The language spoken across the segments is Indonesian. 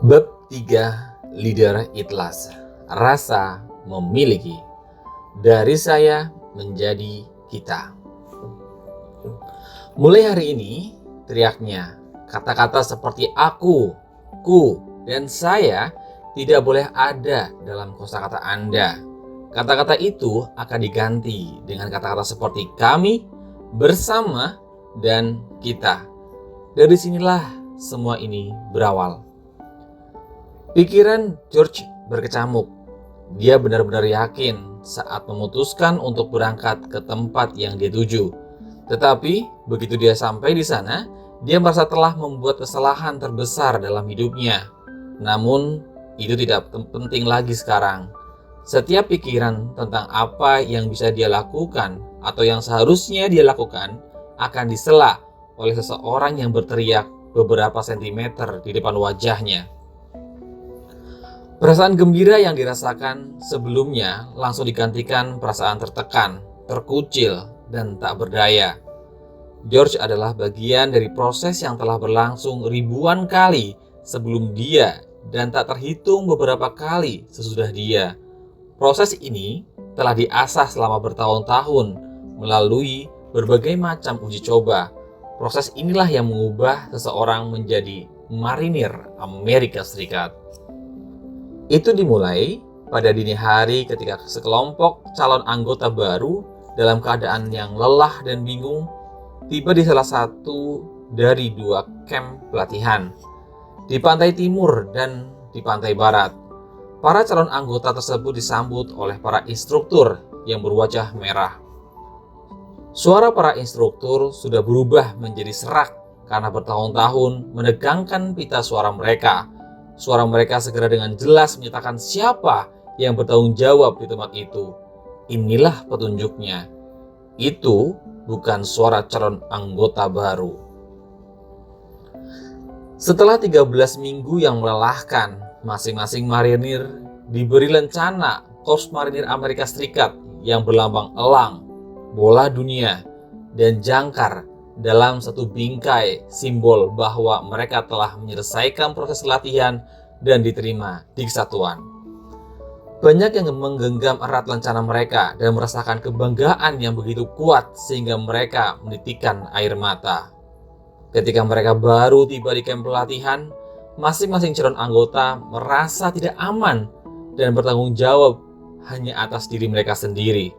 Bab 3. Leader Ikhlas. Rasa memiliki. Dari saya menjadi kita. Mulai hari ini, teriaknya, kata-kata seperti aku, ku, dan saya tidak boleh ada dalam kosakata Anda. Kata-kata itu akan diganti dengan kata-kata seperti kami, bersama, dan kita. Dari sinilah semua ini berawal. Pikiran George berkecamuk. Dia benar-benar yakin saat memutuskan untuk berangkat ke tempat yang dia tuju. Tetapi begitu dia sampai di sana, dia merasa telah membuat kesalahan terbesar dalam hidupnya. Namun itu tidak penting lagi sekarang. Setiap pikiran tentang apa yang bisa dia lakukan atau yang seharusnya dia lakukan akan disela oleh seseorang yang berteriak beberapa sentimeter di depan wajahnya. Perasaan gembira yang dirasakan sebelumnya langsung digantikan perasaan tertekan, terkucil, dan tak berdaya. George adalah bagian dari proses yang telah berlangsung ribuan kali sebelum dia dan tak terhitung beberapa kali sesudah dia. Proses ini telah diasah selama bertahun-tahun melalui berbagai macam uji coba. Proses inilah yang mengubah seseorang menjadi marinir Amerika Serikat. Itu dimulai pada dini hari ketika sekelompok calon anggota baru dalam keadaan yang lelah dan bingung tiba di salah satu dari dua kamp pelatihan di pantai timur dan di pantai barat. Para calon anggota tersebut disambut oleh para instruktur yang berwajah merah. Suara para instruktur sudah berubah menjadi serak karena bertahun-tahun menegangkan pita suara mereka. Suara mereka segera dengan jelas menyatakan siapa yang bertanggung jawab di tempat itu. Inilah petunjuknya. Itu bukan suara calon anggota baru. Setelah 13 minggu yang melelahkan, masing-masing marinir diberi lencana Korps Marinir Amerika Serikat yang berlambang elang, bola dunia, dan jangkar dalam satu bingkai simbol bahwa mereka telah menyelesaikan proses latihan dan diterima di kesatuan. Banyak yang menggenggam erat lencana mereka dan merasakan kebanggaan yang begitu kuat sehingga mereka menitikkan air mata. Ketika mereka baru tiba di kamp pelatihan, masing-masing calon anggota merasa tidak aman dan bertanggung jawab hanya atas diri mereka sendiri.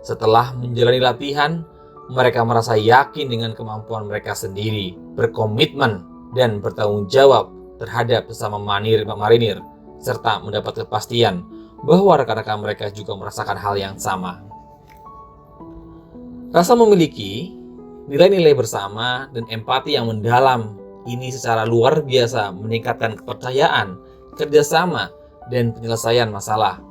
Setelah menjalani latihan, mereka merasa yakin dengan kemampuan mereka sendiri, berkomitmen dan bertanggung jawab terhadap sesama marinir, serta mendapat kepastian bahwa rekan-rekan mereka juga merasakan hal yang sama. Rasa memiliki nilai-nilai bersama dan empati yang mendalam ini secara luar biasa meningkatkan kepercayaan, kerjasama, dan penyelesaian masalah.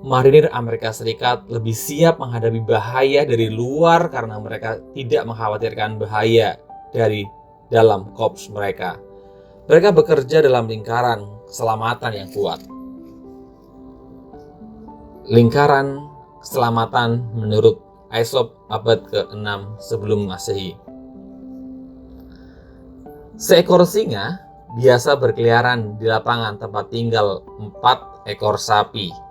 Marinir Amerika Serikat lebih siap menghadapi bahaya dari luar karena mereka tidak mengkhawatirkan bahaya dari dalam korps mereka. Mereka bekerja dalam lingkaran keselamatan yang kuat. Lingkaran keselamatan menurut Aesop abad ke-6 sebelum Masehi. Seekor singa biasa berkeliaran di lapangan tempat tinggal 4 ekor sapi.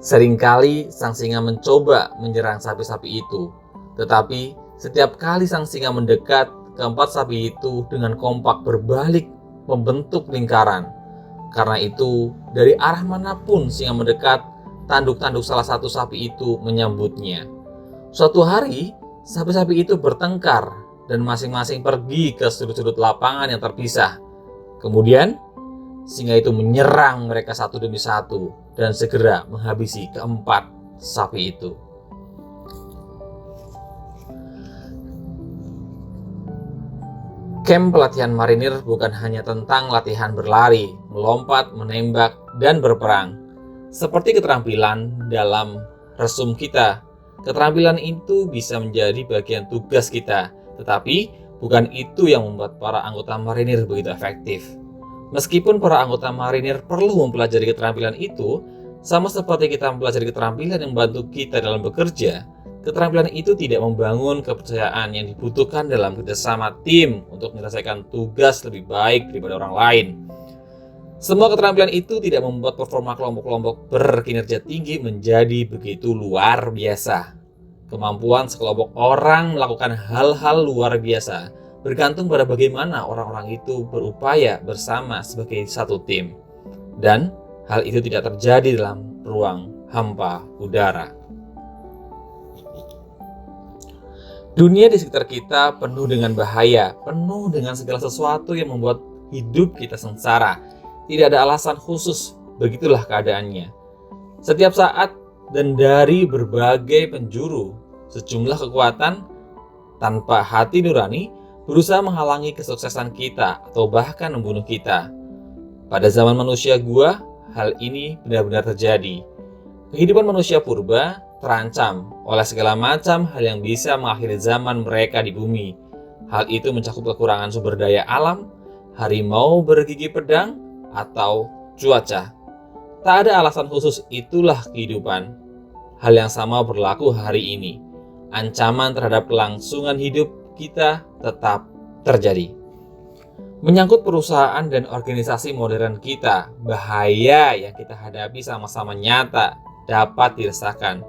Seringkali sang singa mencoba menyerang sapi-sapi itu, tetapi setiap kali sang singa mendekat, keempat sapi itu dengan kompak berbalik membentuk lingkaran. Karena itu, dari arah manapun singa mendekat, tanduk-tanduk salah satu sapi itu menyambutnya. Suatu hari, sapi-sapi itu bertengkar dan masing-masing pergi ke sudut-sudut lapangan yang terpisah. Kemudian, singa itu menyerang mereka satu demi satu dan segera menghabisi keempat sapi itu. Kamp pelatihan marinir bukan hanya tentang latihan berlari, melompat, menembak, dan berperang. Seperti keterampilan dalam resum kita, keterampilan itu bisa menjadi bagian tugas kita, tetapi bukan itu yang membuat para anggota marinir begitu efektif. Meskipun para anggota marinir perlu mempelajari keterampilan itu, sama seperti kita mempelajari keterampilan yang membantu kita dalam bekerja, keterampilan itu tidak membangun kepercayaan yang dibutuhkan dalam kerjasama tim untuk menyelesaikan tugas lebih baik daripada orang lain. Semua keterampilan itu tidak membuat performa kelompok-kelompok berkinerja tinggi menjadi begitu luar biasa. Kemampuan sekelompok orang melakukan hal-hal luar biasa bergantung pada bagaimana orang-orang itu berupaya bersama sebagai satu tim. Dan hal itu tidak terjadi dalam ruang hampa udara. Dunia di sekitar kita penuh dengan bahaya, penuh dengan segala sesuatu yang membuat hidup kita sengsara. Tidak ada alasan khusus, begitulah keadaannya. Setiap saat dan dari berbagai penjuru, sejumlah kekuatan tanpa hati nurani berusaha menghalangi kesuksesan kita atau bahkan membunuh kita. Pada zaman manusia gua, hal ini benar-benar terjadi. Kehidupan manusia purba terancam oleh segala macam hal yang bisa mengakhiri zaman mereka di bumi. Hal itu mencakup kekurangan sumber daya alam, harimau bergigi pedang, atau cuaca. Tak ada alasan khusus, itulah kehidupan. Hal yang sama berlaku hari ini. Ancaman terhadap kelangsungan hidup kita tetap terjadi. Menyangkut perusahaan dan organisasi modern kita, bahaya yang kita hadapi sama-sama nyata dapat dirasakan.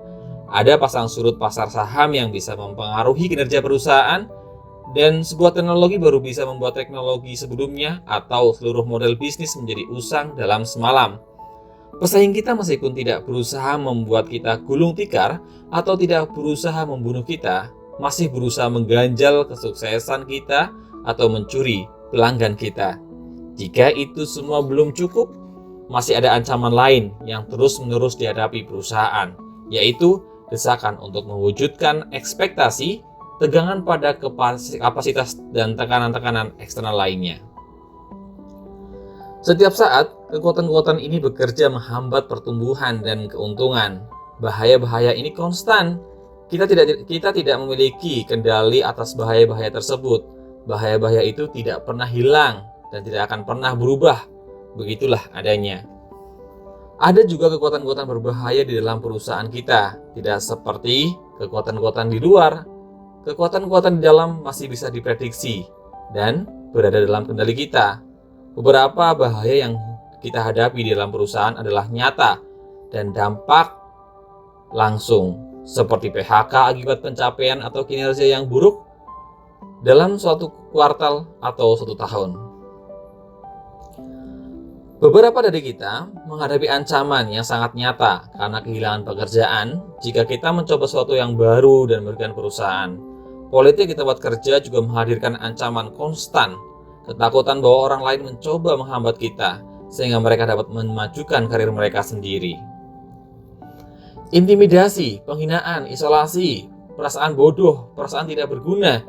Ada pasang surut pasar saham yang bisa mempengaruhi kinerja perusahaan, dan sebuah teknologi baru bisa membuat teknologi sebelumnya atau seluruh model bisnis menjadi usang dalam semalam. Pesaing kita meskipun tidak berusaha membuat kita gulung tikar atau tidak berusaha membunuh kita, masih berusaha mengganjal kesuksesan kita atau mencuri pelanggan kita. Jika itu semua belum cukup, masih ada ancaman lain yang terus-menerus dihadapi perusahaan, yaitu desakan untuk mewujudkan ekspektasi, tegangan pada kapasitas dan tekanan-tekanan eksternal lainnya. Setiap saat, kekuatan-kekuatan ini bekerja menghambat pertumbuhan dan keuntungan. Bahaya-bahaya ini konstan. Kita tidak memiliki kendali atas bahaya-bahaya tersebut. Bahaya-bahaya itu tidak pernah hilang dan tidak akan pernah berubah. Begitulah adanya. Ada juga kekuatan-kekuatan berbahaya di dalam perusahaan kita, tidak seperti kekuatan-kekuatan di luar. Kekuatan-kekuatan di dalam masih bisa diprediksi dan berada dalam kendali kita. Beberapa bahaya yang kita hadapi di dalam perusahaan adalah nyata dan dampak langsung, seperti PHK akibat pencapaian atau kinerja yang buruk dalam suatu kuartal atau suatu tahun. Beberapa dari kita menghadapi ancaman yang sangat nyata karena kehilangan pekerjaan jika kita mencoba sesuatu yang baru dan merugikan perusahaan. Politik di tempat kerja juga menghadirkan ancaman konstan, ketakutan bahwa orang lain mencoba menghambat kita sehingga mereka dapat memajukan karir mereka sendiri. Intimidasi, penghinaan, isolasi, perasaan bodoh, perasaan tidak berguna,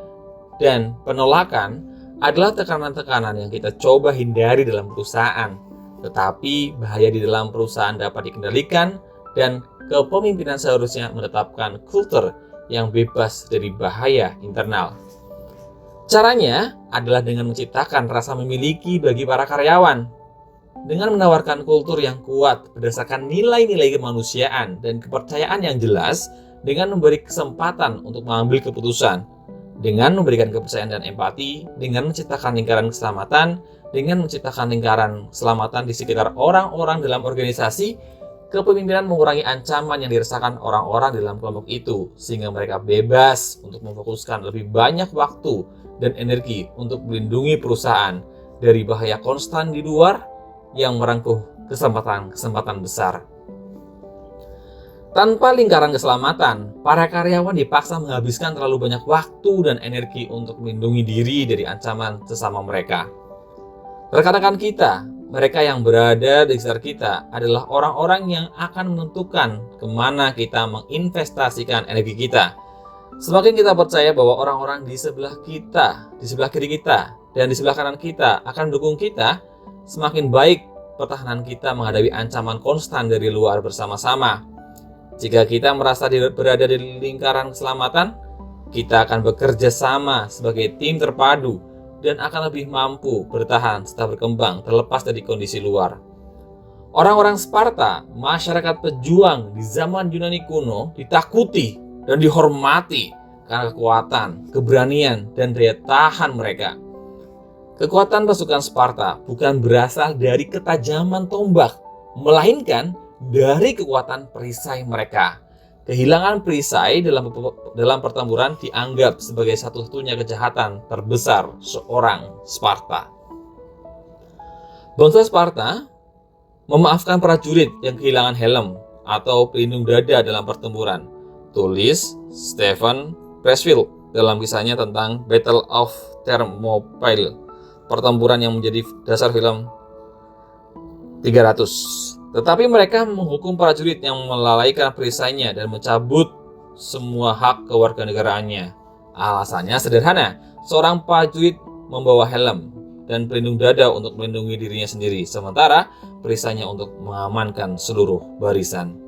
dan penolakan adalah tekanan-tekanan yang kita coba hindari dalam perusahaan. Tetapi bahaya di dalam perusahaan dapat dikendalikan dan kepemimpinan seharusnya menetapkan kultur yang bebas dari bahaya internal. Caranya adalah dengan menciptakan rasa memiliki bagi para karyawan, dengan menawarkan kultur yang kuat berdasarkan nilai-nilai kemanusiaan dan kepercayaan yang jelas, dengan memberi kesempatan untuk mengambil keputusan, dengan memberikan kepercayaan dan empati, dengan menciptakan lingkaran keselamatan, dengan menciptakan lingkaran keselamatan di sekitar orang-orang dalam organisasi. Kepemimpinan mengurangi ancaman yang dirasakan orang-orang di dalam kelompok itu, sehingga mereka bebas untuk memfokuskan lebih banyak waktu dan energi untuk melindungi perusahaan dari bahaya konstan di luar yang merengkuh kesempatan-kesempatan besar. Tanpa lingkaran keselamatan, para karyawan dipaksa menghabiskan terlalu banyak waktu dan energi untuk melindungi diri dari ancaman sesama mereka. Rekan-rekan kita, mereka yang berada di sekitar kita adalah orang-orang yang akan menentukan kemana kita menginvestasikan energi kita. Semakin kita percaya bahwa orang-orang di sebelah kita, di sebelah kiri kita, dan di sebelah kanan kita akan mendukung kita, semakin baik pertahanan kita menghadapi ancaman konstan dari luar bersama-sama. Jika kita merasa berada di lingkaran keselamatan, kita akan bekerja sama sebagai tim terpadu dan akan lebih mampu bertahan serta berkembang terlepas dari kondisi luar. Orang-orang Sparta, masyarakat pejuang di zaman Yunani kuno, ditakuti dan dihormati karena kekuatan, keberanian, dan daya tahan mereka. Kekuatan pasukan Sparta bukan berasal dari ketajaman tombak, melainkan dari kekuatan perisai mereka. Kehilangan perisai dalam pertempuran dianggap sebagai satu-satunya kejahatan terbesar seorang Sparta. Bangsa Sparta memaafkan prajurit yang kehilangan helm atau pelindung dada dalam pertempuran. Tulis Stephen Pressfield dalam kisahnya tentang Battle of Thermopylae, pertempuran yang menjadi dasar film 300. Tetapi mereka menghukum prajurit yang melalaikan perisainya dan mencabut semua hak kewarganegaraannya. Alasannya sederhana, seorang prajurit membawa helm dan pelindung dada untuk melindungi dirinya sendiri, sementara perisainya untuk mengamankan seluruh barisan.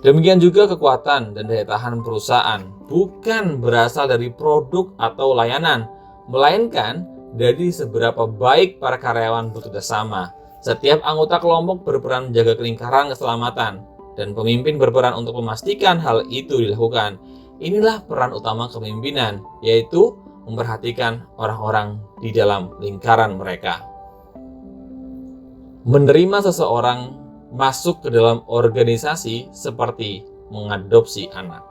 Demikian juga kekuatan dan daya tahan perusahaan bukan berasal dari produk atau layanan, melainkan dari seberapa baik para karyawan bekerja sama. Setiap anggota kelompok berperan menjaga kelingkaran keselamatan, dan pemimpin berperan untuk memastikan hal itu dilakukan. Inilah peran utama kepemimpinan, yaitu memperhatikan orang-orang di dalam lingkaran mereka. Menerima seseorang masuk ke dalam organisasi seperti mengadopsi anak.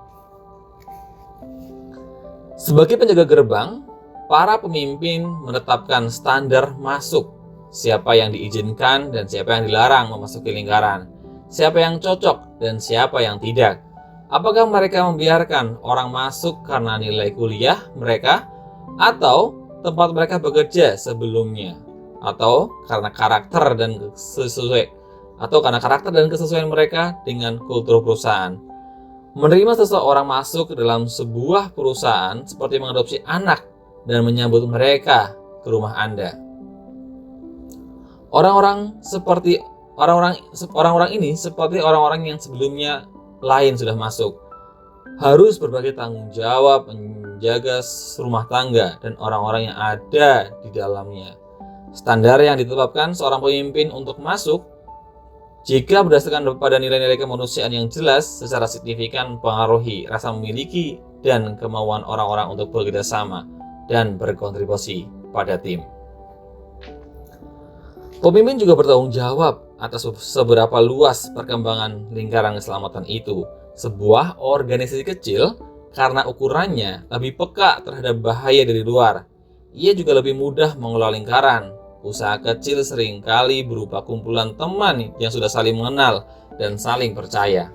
Sebagai penjaga gerbang, para pemimpin menetapkan standar masuk. Siapa yang diizinkan dan siapa yang dilarang memasuki lingkaran. Siapa yang cocok dan siapa yang tidak. Apakah mereka membiarkan orang masuk karena nilai kuliah mereka atau tempat mereka bekerja sebelumnya, atau karena karakter dan kesesuaian mereka dengan kultur perusahaan. Menerima seseorang masuk ke dalam sebuah perusahaan seperti mengadopsi anak dan menyambut mereka ke rumah Anda. Orang-orang ini seperti orang-orang yang sebelumnya lain sudah masuk, harus berbagi tanggung jawab menjaga rumah tangga dan orang-orang yang ada di dalamnya. Standar yang ditetapkan seorang pemimpin untuk masuk, jika berdasarkan pada nilai-nilai kemanusiaan yang jelas, secara signifikan mempengaruhi rasa memiliki dan kemauan orang-orang untuk bekerja sama dan berkontribusi pada tim. Pemimpin juga bertanggung jawab atas seberapa luas perkembangan lingkaran keselamatan itu. Sebuah organisasi kecil, karena ukurannya lebih peka terhadap bahaya dari luar, ia juga lebih mudah mengelola lingkaran. Usaha kecil seringkali berupa kumpulan teman yang sudah saling mengenal dan saling percaya.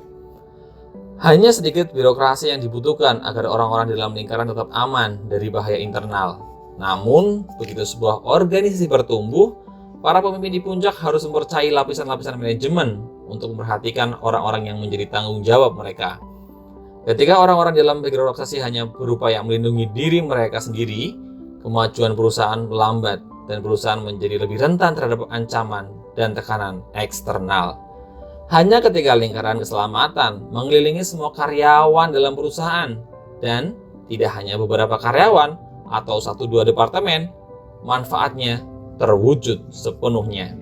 Hanya sedikit birokrasi yang dibutuhkan agar orang-orang di dalam lingkaran tetap aman dari bahaya internal. Namun, begitu sebuah organisasi bertumbuh, para pemimpin di puncak harus mempercayai lapisan-lapisan manajemen untuk memperhatikan orang-orang yang menjadi tanggung jawab mereka. Ketika orang-orang dalam birokrasi hanya berupaya melindungi diri mereka sendiri, kemajuan perusahaan melambat dan perusahaan menjadi lebih rentan terhadap ancaman dan tekanan eksternal. Hanya ketika lingkaran keselamatan mengelilingi semua karyawan dalam perusahaan dan tidak hanya beberapa karyawan atau 1-2 departemen, manfaatnya terwujud sepenuhnya.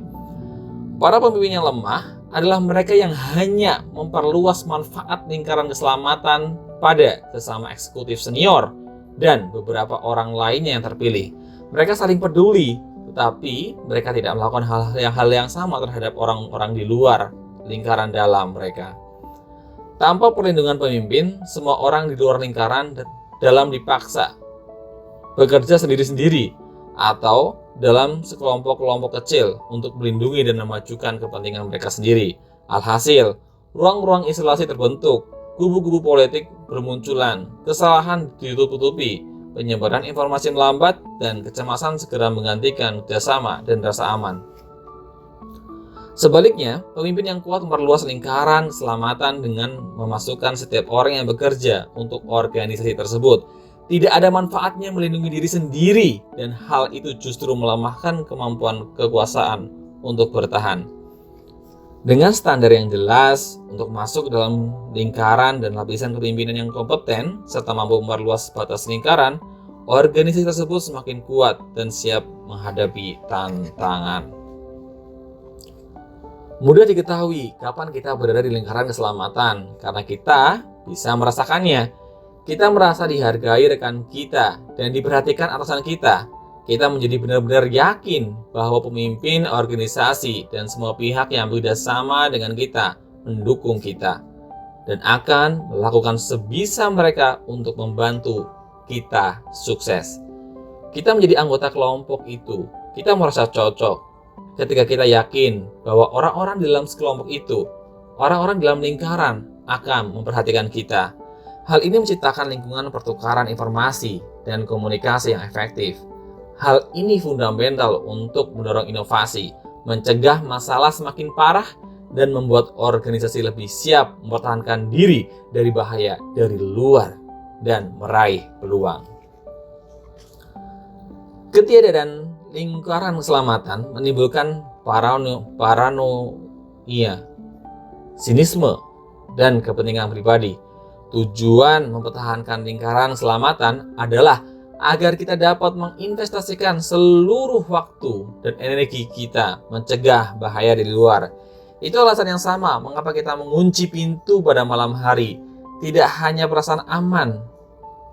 Para pemimpin yang lemah adalah mereka yang hanya memperluas manfaat lingkaran keselamatan pada sesama eksekutif senior dan beberapa orang lainnya yang terpilih. Mereka saling peduli, tetapi mereka tidak melakukan hal yang sama terhadap orang-orang di luar lingkaran dalam mereka. Tanpa perlindungan pemimpin, semua orang di luar lingkaran dalam dipaksa bekerja sendiri-sendiri atau dalam sekelompok-kelompok kecil untuk melindungi dan memajukan kepentingan mereka sendiri. Alhasil, ruang-ruang isolasi terbentuk, kubu-kubu politik bermunculan, kesalahan ditutup-tutupi, penyebaran informasi melambat, dan kecemasan segera menggantikan kerjasama dan rasa aman. Sebaliknya, pemimpin yang kuat memperluas lingkaran keselamatan dengan memasukkan setiap orang yang bekerja untuk organisasi tersebut. Tidak ada manfaatnya melindungi diri sendiri, dan hal itu justru melemahkan kemampuan kekuasaan untuk bertahan. Dengan standar yang jelas untuk masuk dalam lingkaran dan lapisan kepemimpinan yang kompeten, serta mampu memperluas batas lingkaran, organisasi tersebut semakin kuat dan siap menghadapi tantangan. Mudah diketahui kapan kita berada di lingkaran keselamatan, karena kita bisa merasakannya. Kita merasa dihargai rekan kita dan diperhatikan atasan kita. kita menjadi benar-benar yakin bahwa pemimpin organisasi dan semua pihak yang bekerja sama dengan kita mendukung kita dan akan melakukan sebisa mereka untuk membantu kita sukses. Kita menjadi anggota kelompok itu, kita merasa cocok ketika kita yakin bahwa orang-orang di dalam kelompok itu, orang-orang dalam lingkaran akan memperhatikan kita. Hal ini menciptakan lingkungan pertukaran informasi dan komunikasi yang efektif. Hal ini fundamental untuk mendorong inovasi, mencegah masalah semakin parah, dan membuat organisasi lebih siap mempertahankan diri dari bahaya dari luar dan meraih peluang. Ketiadaan lingkaran keselamatan menimbulkan paranoia, sinisme, dan kepentingan pribadi. Tujuan mempertahankan lingkaran keselamatan adalah agar kita dapat menginvestasikan seluruh waktu dan energi kita mencegah bahaya dari luar. Itu alasan yang sama mengapa kita mengunci pintu pada malam hari. Tidak hanya perasaan aman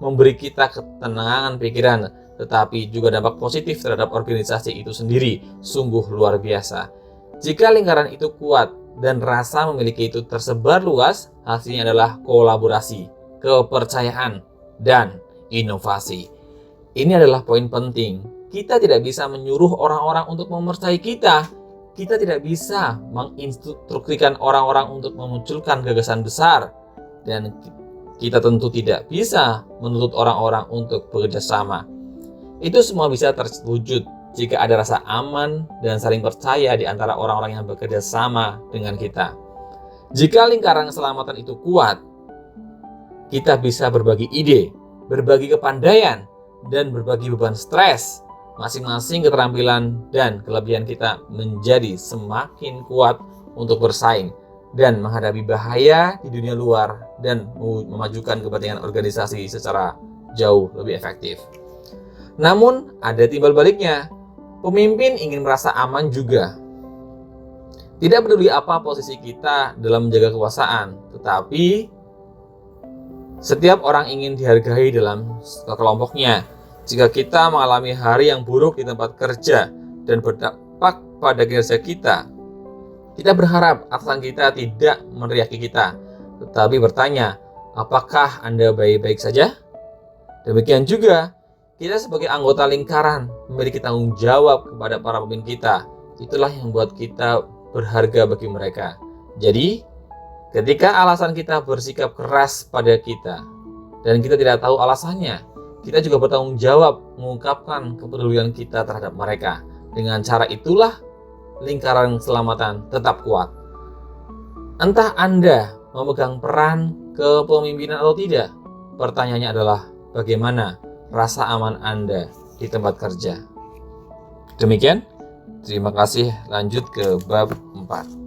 memberi kita ketenangan pikiran, tetapi juga dampak positif terhadap organisasi itu sendiri sungguh luar biasa. Jika lingkaran itu kuat dan rasa memiliki itu tersebar luas, hasilnya adalah kolaborasi, kepercayaan, dan inovasi. Ini adalah poin penting. Kita tidak bisa menyuruh orang-orang untuk mempercayai kita. Kita tidak bisa menginstruksikan orang-orang untuk memunculkan gagasan besar. Dan kita tentu tidak bisa menuntut orang-orang untuk bekerja sama. Itu semua bisa terwujud jika ada rasa aman dan saling percaya di antara orang-orang yang bekerja sama dengan kita. Jika lingkaran keselamatan itu kuat, kita bisa berbagi ide, berbagi kepandaian, dan berbagi beban stres. Masing-masing keterampilan dan kelebihan kita menjadi semakin kuat untuk bersaing dan menghadapi bahaya di dunia luar dan memajukan kepentingan organisasi secara jauh lebih efektif. Namun, ada timbal baliknya. Pemimpin ingin merasa aman juga. Tidak peduli apa posisi kita dalam menjaga kekuasaan, tetapi setiap orang ingin dihargai dalam kelompoknya. Jika kita mengalami hari yang buruk di tempat kerja dan berdampak pada kinerja kita berharap atasan kita tidak meneriaki kita, tetapi bertanya, apakah Anda baik-baik saja? Demikian juga, kita sebagai anggota lingkaran memiliki tanggung jawab kepada para pemimpin kita. Itulah yang membuat kita berharga bagi mereka. Jadi, ketika alasan kita bersikap keras pada kita dan kita tidak tahu alasannya, kita juga bertanggung jawab mengungkapkan kepedulian kita terhadap mereka. Dengan cara itulah lingkaran keselamatan tetap kuat. Entah Anda memegang peran kepemimpinan atau tidak, pertanyaannya adalah bagaimana rasa aman Anda di tempat kerja. Demikian, terima kasih. Lanjut ke bab 4.